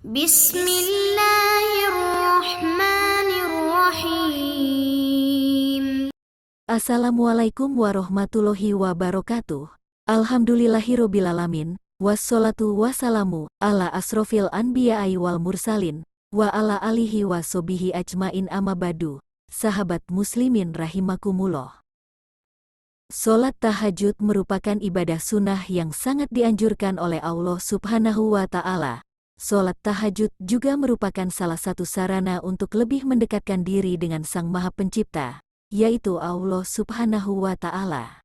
Bismillahirrahmanirrahim. Assalamualaikum warahmatullahi wabarakatuh. Alhamdulillahirobbilalamin. Wassalatu wassalamu ala asrofil anbiya'i wal mursalin wa ala alihi wa sobihi ajmain amma badu. Sahabat muslimin rahimakumullah. Salat tahajud merupakan ibadah sunnah yang sangat dianjurkan oleh Allah Subhanahu wa Ta'ala. Salat tahajud juga merupakan salah satu sarana untuk lebih mendekatkan diri dengan Sang Maha Pencipta, yaitu Allah Subhanahu wa Ta'ala.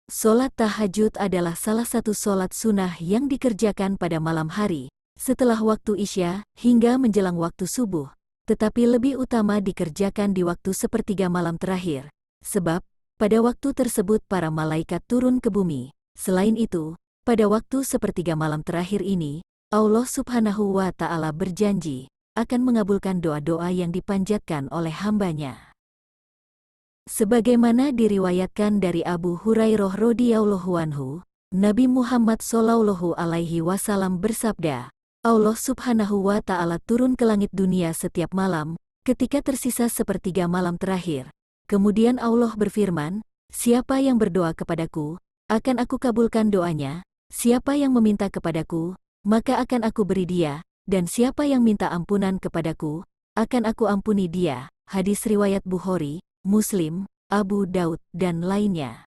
Salat tahajud adalah salah satu salat sunnah yang dikerjakan pada malam hari, setelah waktu Isya hingga menjelang waktu subuh, tetapi lebih utama dikerjakan di waktu sepertiga malam terakhir, sebab pada waktu tersebut para malaikat turun ke bumi. Selain itu, pada waktu sepertiga malam terakhir ini, Allah Subhanahu wa Ta'ala berjanji akan mengabulkan doa-doa yang dipanjatkan oleh hambanya. Sebagaimana diriwayatkan dari Abu Hurairah radhiyallahu anhu, Nabi Muhammad shallallahu alaihi wasallam bersabda, Allah Subhanahu wa Ta'ala turun ke langit dunia setiap malam, ketika tersisa sepertiga malam terakhir. Kemudian Allah berfirman, siapa yang berdoa kepadaku, akan aku kabulkan doanya, siapa yang meminta kepadaku, maka akan aku beri dia, dan siapa yang minta ampunan kepadaku, akan aku ampuni dia. Hadis riwayat Bukhari, Muslim, Abu Daud, dan lainnya.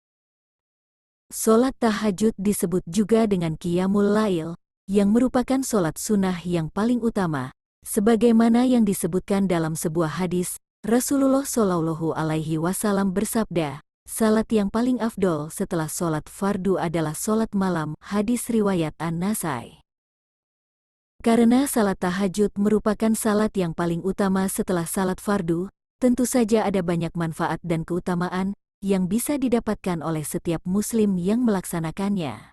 Salat tahajud disebut juga dengan Qiyamul Lail, yang merupakan salat sunnah yang paling utama, sebagaimana yang disebutkan dalam sebuah hadis. Rasulullah Shallallahu alaihi wasallam bersabda, salat yang paling afdol setelah salat fardu adalah salat malam. Hadis riwayat An-Nasai. Karena salat tahajud merupakan salat yang paling utama setelah salat fardu, tentu saja ada banyak manfaat dan keutamaan yang bisa didapatkan oleh setiap muslim yang melaksanakannya.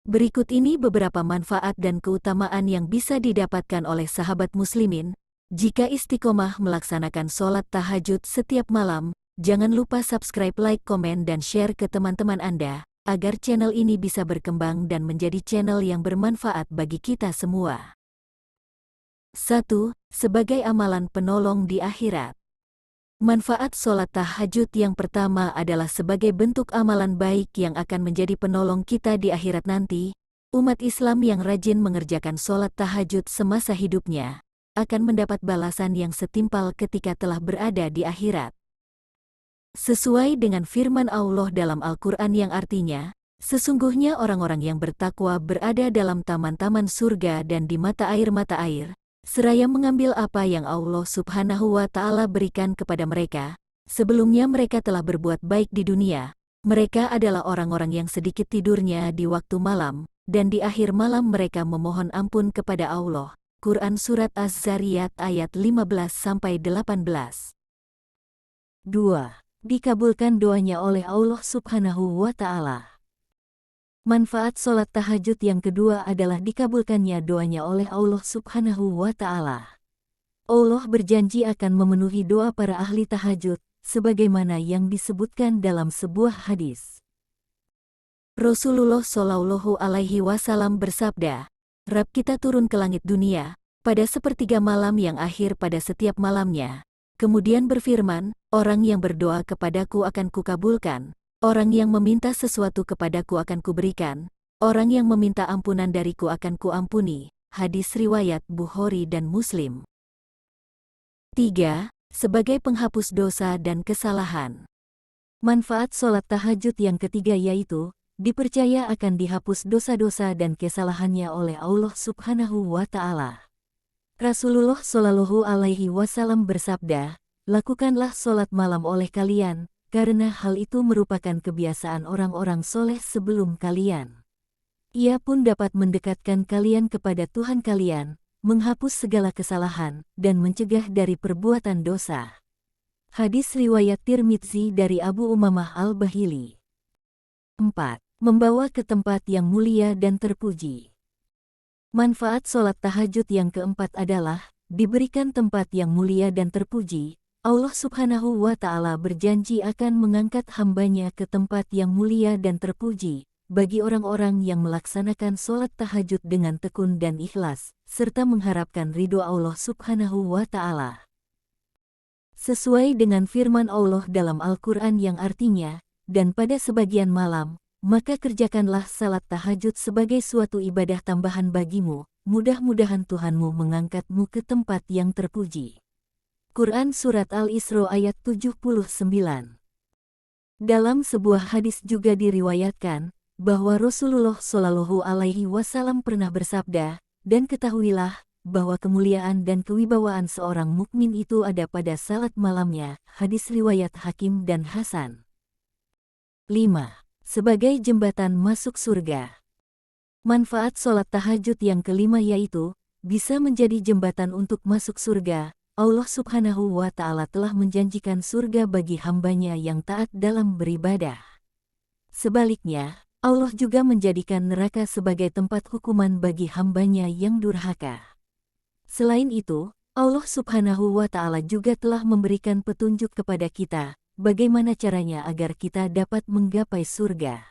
Berikut ini beberapa manfaat dan keutamaan yang bisa didapatkan oleh sahabat muslimin jika istiqomah melaksanakan salat tahajud setiap malam. Jangan lupa subscribe, like, komen, dan share ke teman-teman Anda, agar channel ini bisa berkembang dan menjadi channel yang bermanfaat bagi kita semua. 1. Sebagai amalan penolong di akhirat. Manfaat salat tahajud yang pertama adalah sebagai bentuk amalan baik yang akan menjadi penolong kita di akhirat nanti. Umat Islam yang rajin mengerjakan salat tahajud semasa hidupnya akan mendapat balasan yang setimpal ketika telah berada di akhirat. Sesuai dengan firman Allah dalam Al-Quran yang artinya, sesungguhnya orang-orang yang bertakwa berada dalam taman-taman surga dan di mata air, seraya mengambil apa yang Allah Subhanahu wa Ta'ala berikan kepada mereka. Sebelumnya mereka telah berbuat baik di dunia. Mereka adalah orang-orang yang sedikit tidurnya di waktu malam, dan di akhir malam mereka memohon ampun kepada Allah. Quran Surat Az-Zariyat ayat 15-18. 2. Dikabulkan doanya oleh Allah Subhanahu wa Ta'ala. Manfaat salat tahajud yang kedua adalah dikabulkannya doanya oleh Allah Subhanahu wa Ta'ala. Allah berjanji akan memenuhi doa para ahli tahajud, sebagaimana yang disebutkan dalam sebuah hadis. Rasulullah Shallallahu alaihi wasallam bersabda, Rabb kita turun ke langit dunia pada sepertiga malam yang akhir pada setiap malamnya. Kemudian berfirman, orang yang berdoa kepadaku akan kukabulkan, orang yang meminta sesuatu kepadaku akan kuberikan, orang yang meminta ampunan dariku akan kuampuni. Hadis riwayat Bukhari dan Muslim. 3. Sebagai penghapus dosa dan kesalahan. Manfaat salat tahajud yang ketiga yaitu, dipercaya akan dihapus dosa-dosa dan kesalahannya oleh Allah Subhanahu wa Ta'ala. Rasulullah Shallallahu alaihi wasallam bersabda, lakukanlah salat malam oleh kalian, karena hal itu merupakan kebiasaan orang-orang soleh sebelum kalian. Ia pun dapat mendekatkan kalian kepada Tuhan kalian, menghapus segala kesalahan, dan mencegah dari perbuatan dosa. Hadis riwayat Tirmidzi dari Abu Umamah Al-Bahili. 4. Membawa ke tempat yang mulia dan terpuji. Manfaat salat tahajud yang keempat adalah, diberikan tempat yang mulia dan terpuji. Allah Subhanahu wa Ta'ala berjanji akan mengangkat hambanya ke tempat yang mulia dan terpuji, bagi orang-orang yang melaksanakan sholat tahajud dengan tekun dan ikhlas, serta mengharapkan ridho Allah Subhanahu wa Ta'ala. Sesuai dengan firman Allah dalam Al-Quran yang artinya, dan pada sebagian malam, maka kerjakanlah salat tahajud sebagai suatu ibadah tambahan bagimu, mudah-mudahan Tuhanmu mengangkatmu ke tempat yang terpuji. Quran Surat Al-Isra ayat 79. Dalam sebuah hadis juga diriwayatkan, bahwa Rasulullah Shallallahu Alaihi Wasallam pernah bersabda, dan ketahuilah, bahwa kemuliaan dan kewibawaan seorang mukmin itu ada pada salat malamnya. Hadis riwayat Hakim dan Hasan. 5. Sebagai jembatan masuk surga. Manfaat sholat tahajud yang kelima yaitu, bisa menjadi jembatan untuk masuk surga. Allah Subhanahu wa Ta'ala telah menjanjikan surga bagi hambanya yang taat dalam beribadah. Sebaliknya, Allah juga menjadikan neraka sebagai tempat hukuman bagi hambanya yang durhaka. Selain itu, Allah Subhanahu wa Ta'ala juga telah memberikan petunjuk kepada kita, bagaimana caranya agar kita dapat menggapai surga.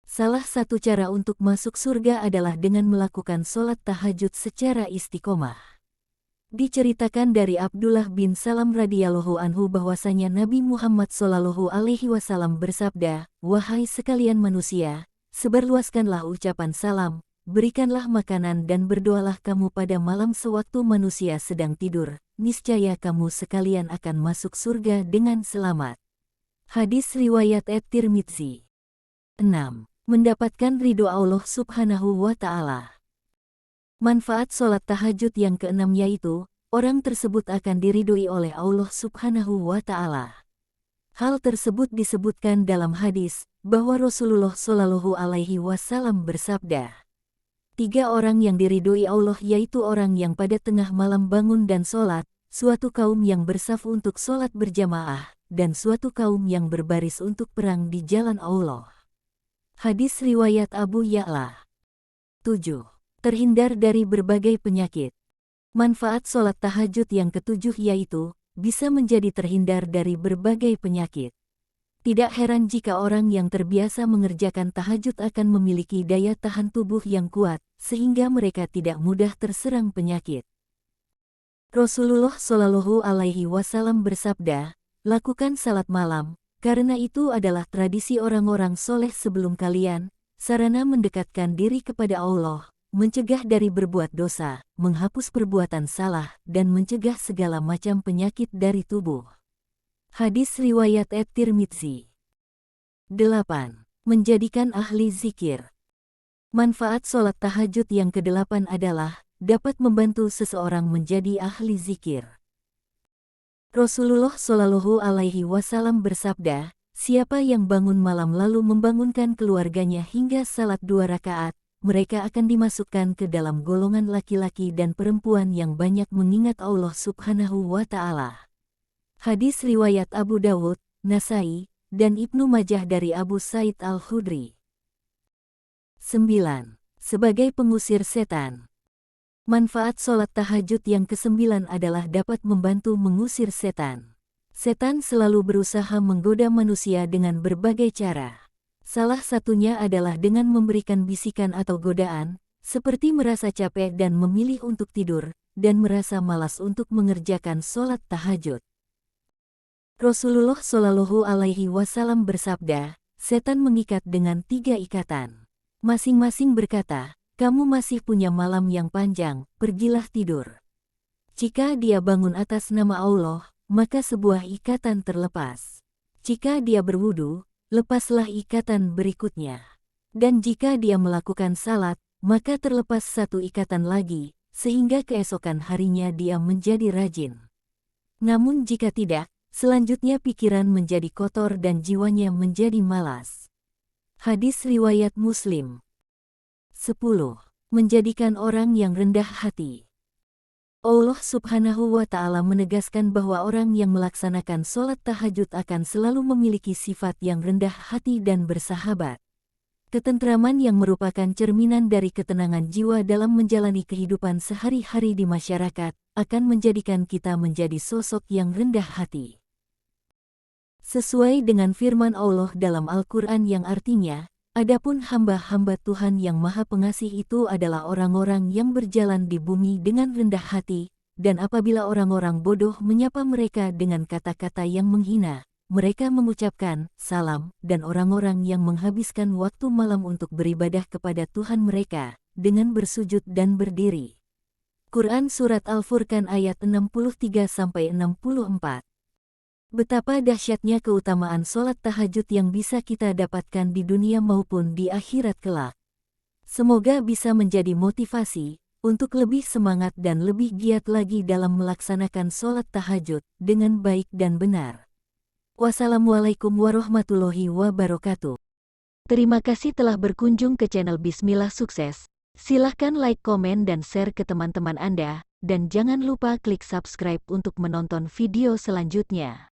Salah satu cara untuk masuk surga adalah dengan melakukan sholat tahajud secara istiqomah. Diceritakan dari Abdullah bin Salam radhiyallahu anhu bahwasanya Nabi Muhammad Shallallahu Alaihi Wasallam bersabda, "Wahai sekalian manusia, sebarluaskanlah ucapan salam, berikanlah makanan dan berdoalah kamu pada malam sewaktu manusia sedang tidur, niscaya kamu sekalian akan masuk surga dengan selamat." Hadis riwayat At-Tirmidzi. 6. Mendapatkan ridho Allah Subhanahu wa Ta'ala. Manfaat sholat tahajud yang keenam yaitu, orang tersebut akan diridhoi oleh Allah Subhanahu wa Ta'ala. Hal tersebut disebutkan dalam hadis, bahwa Rasulullah Shallallahu Alaihi Wasallam bersabda, 3 orang yang diridhoi Allah yaitu orang yang pada tengah malam bangun dan sholat, suatu kaum yang bersaf untuk sholat berjamaah, dan suatu kaum yang berbaris untuk perang di jalan Allah. Hadis riwayat Abu Ya'la. 7. Terhindar dari berbagai penyakit. Manfaat sholat tahajud yang ketujuh yaitu, bisa menjadi terhindar dari berbagai penyakit. Tidak heran jika orang yang terbiasa mengerjakan tahajud akan memiliki daya tahan tubuh yang kuat, sehingga mereka tidak mudah terserang penyakit. Rasulullah Shallallahu Alaihi Wasallam bersabda, lakukan salat malam, karena itu adalah tradisi orang-orang soleh sebelum kalian, sarana mendekatkan diri kepada Allah, mencegah dari berbuat dosa, menghapus perbuatan salah, dan mencegah segala macam penyakit dari tubuh. Hadis riwayat At-Tirmidzi. 8. Menjadikan ahli zikir. Manfaat sholat tahajud yang ke-8 adalah, dapat membantu seseorang menjadi ahli zikir. Rasulullah Shallallahu Alaihi Wasallam bersabda, siapa yang bangun malam lalu membangunkan keluarganya hingga salat 2 rakaat, mereka akan dimasukkan ke dalam golongan laki-laki dan perempuan yang banyak mengingat Allah Subhanahu wa Ta'ala. Hadis riwayat Abu Dawud, Nasai, dan Ibnu Majah dari Abu Sa'id Al-Khudri. 9. Sebagai pengusir setan. Manfaat sholat tahajud yang ke-9 adalah dapat membantu mengusir setan. Setan selalu berusaha menggoda manusia dengan berbagai cara. Salah satunya adalah dengan memberikan bisikan atau godaan, seperti merasa capek dan memilih untuk tidur, dan merasa malas untuk mengerjakan sholat tahajud. Rasulullah Shallallahu Alaihi Wasallam bersabda, setan mengikat dengan 3 ikatan. Masing-masing berkata, kamu masih punya malam yang panjang, pergilah tidur. Jika dia bangun atas nama Allah, maka sebuah ikatan terlepas. Jika dia berwudu, lepaslah ikatan berikutnya. Dan jika dia melakukan salat, maka terlepas 1 ikatan lagi, sehingga keesokan harinya dia menjadi rajin. Namun jika tidak, selanjutnya pikiran menjadi kotor dan jiwanya menjadi malas. Hadis riwayat Muslim. 10. Menjadikan orang yang rendah hati. Allah Subhanahu wa Ta'ala menegaskan bahwa orang yang melaksanakan sholat tahajud akan selalu memiliki sifat yang rendah hati dan bersahabat. Ketentraman yang merupakan cerminan dari ketenangan jiwa dalam menjalani kehidupan sehari-hari di masyarakat, akan menjadikan kita menjadi sosok yang rendah hati. Sesuai dengan firman Allah dalam Al-Quran yang artinya, Adapun hamba-hamba Tuhan yang Maha Pengasih itu adalah orang-orang yang berjalan di bumi dengan rendah hati, dan apabila orang-orang bodoh menyapa mereka dengan kata-kata yang menghina, mereka mengucapkan salam, dan orang-orang yang menghabiskan waktu malam untuk beribadah kepada Tuhan mereka, dengan bersujud dan berdiri. Quran Surat Al-Furqan ayat 63-64. Betapa dahsyatnya keutamaan sholat tahajud yang bisa kita dapatkan di dunia maupun di akhirat kelak. Semoga bisa menjadi motivasi untuk lebih semangat dan lebih giat lagi dalam melaksanakan sholat tahajud dengan baik dan benar. Wassalamualaikum warahmatullahi wabarakatuh. Terima kasih telah berkunjung ke channel Bismillah Sukses. Silahkan like, komen, dan share ke teman-teman Anda, dan jangan lupa klik subscribe untuk menonton video selanjutnya.